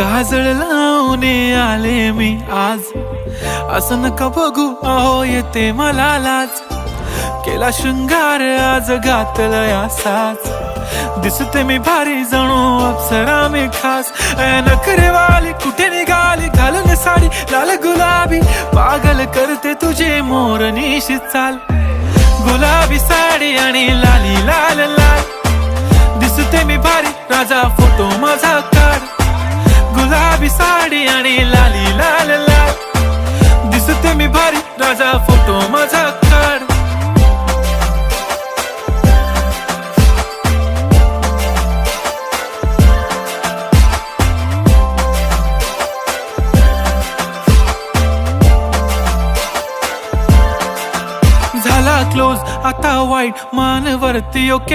काजळ लावून आले मी आज, असं नका बघू अहो येते मला लाज. केला शृंगार आज घातला असाच, दिसते मी भारी जणू अप्सरा मी खास. नखरेवाली कुठे निघाली घालून साडी लाल गुलाबी, पागल करते तुझे मोरनीशी चाल. गुलाबी साडी आणि लाली लाल लाल, दिसते मी भारी राजा फोटो माझा काढ. गुलाबी साडी आणि लाली लाल लाल, दिसते मी भारी राजा फोटो माझा काढ. झाला क्लोज आता वाईट मान वरती ओके.